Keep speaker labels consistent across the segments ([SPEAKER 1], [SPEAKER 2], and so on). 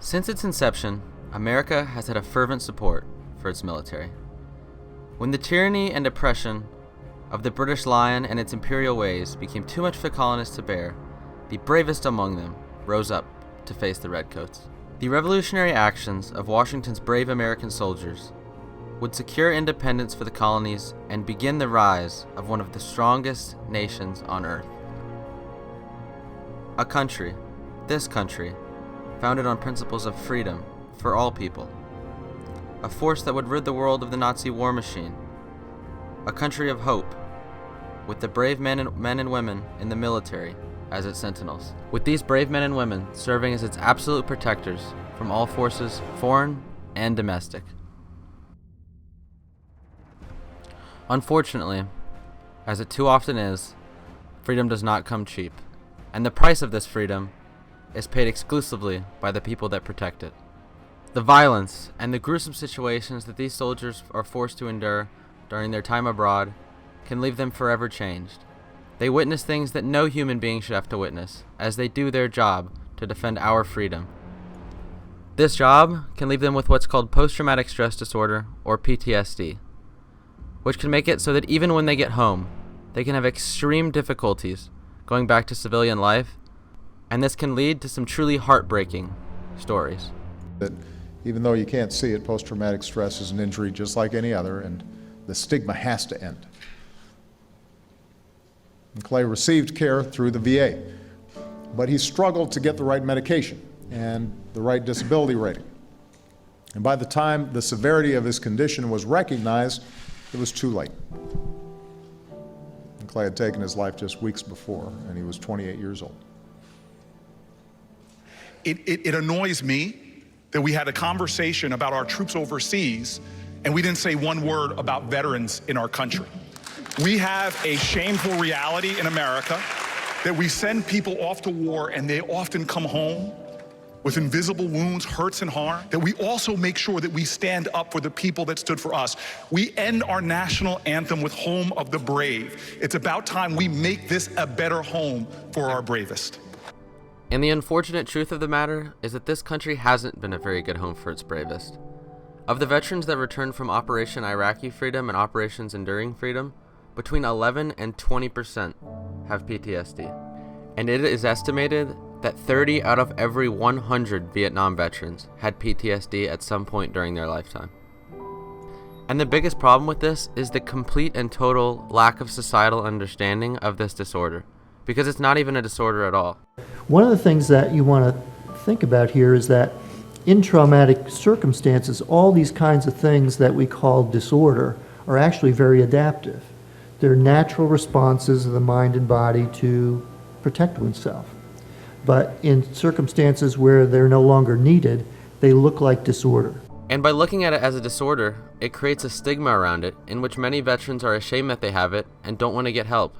[SPEAKER 1] Since its inception, America has had a fervent support for its military. When the tyranny and oppression of the British Lion and its imperial ways became too much for the colonists to bear, the bravest among them rose up to face the redcoats. The revolutionary actions of Washington's brave American soldiers would secure independence for the colonies and begin the rise of one of the strongest nations on earth. A country, this country, founded on principles of freedom for all people. A force that would rid the world of the Nazi war machine. A country of hope, with the brave men and women in the military as its sentinels. With these brave men and women serving as its absolute protectors from all forces, foreign and domestic. Unfortunately, as it too often is, freedom does not come cheap, and the price of this freedom is paid exclusively by the people that protect it. The violence and the gruesome situations that these soldiers are forced to endure during their time abroad can leave them forever changed. They witness things that no human being should have to witness, as they do their job to defend our freedom. This job can leave them with what's called post-traumatic stress disorder, or PTSD, which can make it so that even when they get home, they can have extreme difficulties going back to civilian life, and this can lead to some truly heartbreaking stories.
[SPEAKER 2] That even though you can't see it, post-traumatic stress is an injury just like any other, and the stigma has to end. And Clay received care through the VA, but he struggled to get the right medication and the right disability rating. And by the time the severity of his condition was recognized, it was too late. And Clay had taken his life just weeks before, and he was 28 years old.
[SPEAKER 3] It annoys me that we had a conversation about our troops overseas and we didn't say one word about veterans in our country. We have a shameful reality in America that we send people off to war and they often come home with invisible wounds, hurts, and harm, that we also make sure that we stand up for the people that stood for us. We end our national anthem with Home of the Brave. It's about time we make this a better home for our bravest.
[SPEAKER 1] And the unfortunate truth of the matter is that this country hasn't been a very good home for its bravest. Of the veterans that returned from Operation Iraqi Freedom and Operations Enduring Freedom, between 11 and 20% have PTSD. And it is estimated that 30 out of every 100 Vietnam veterans had PTSD at some point during their lifetime. And the biggest problem with this is the complete and total lack of societal understanding of this disorder, because it's not even a disorder at all.
[SPEAKER 4] One of the things that you want to think about here is that in traumatic circumstances, all these kinds of things that we call disorder are actually very adaptive. They're natural responses of the mind and body to protect oneself. But in circumstances where they're no longer needed, they look like disorder.
[SPEAKER 1] And by looking at it as a disorder, it creates a stigma around it in which many veterans are ashamed that they have it and don't want to get help.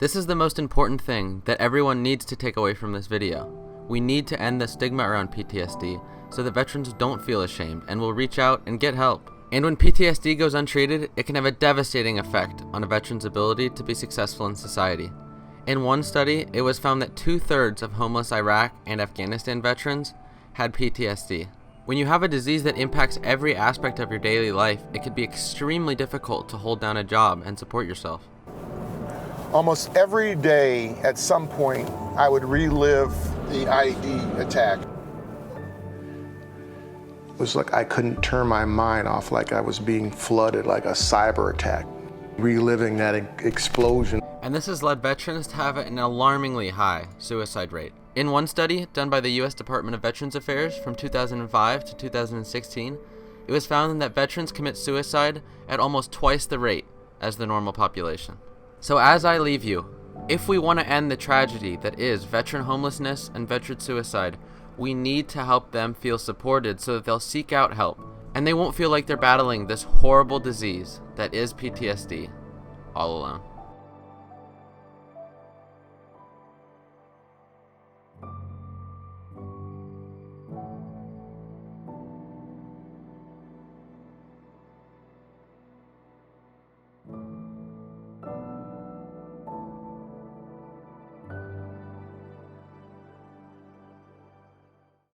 [SPEAKER 1] This is the most important thing that everyone needs to take away from this video. We need to end the stigma around PTSD so that veterans don't feel ashamed and will reach out and get help. And when PTSD goes untreated, it can have a devastating effect on a veteran's ability to be successful in society. In one study, it was found that 2/3 of homeless Iraq and Afghanistan veterans had PTSD. When you have a disease that impacts every aspect of your daily life, it can be extremely difficult to hold down a job and support yourself.
[SPEAKER 5] Almost every day, at some point, I would relive the IED attack. It was like I couldn't turn my mind off, like I was being flooded, like a cyber attack. Reliving that explosion.
[SPEAKER 1] And this has led veterans to have an alarmingly high suicide rate. In one study done by the U.S. Department of Veterans Affairs from 2005 to 2016, it was found that veterans commit suicide at almost twice the rate as the normal population. So as I leave you, if we want to end the tragedy that is veteran homelessness and veteran suicide, we need to help them feel supported so that they'll seek out help, and they won't feel like they're battling this horrible disease that is PTSD all alone.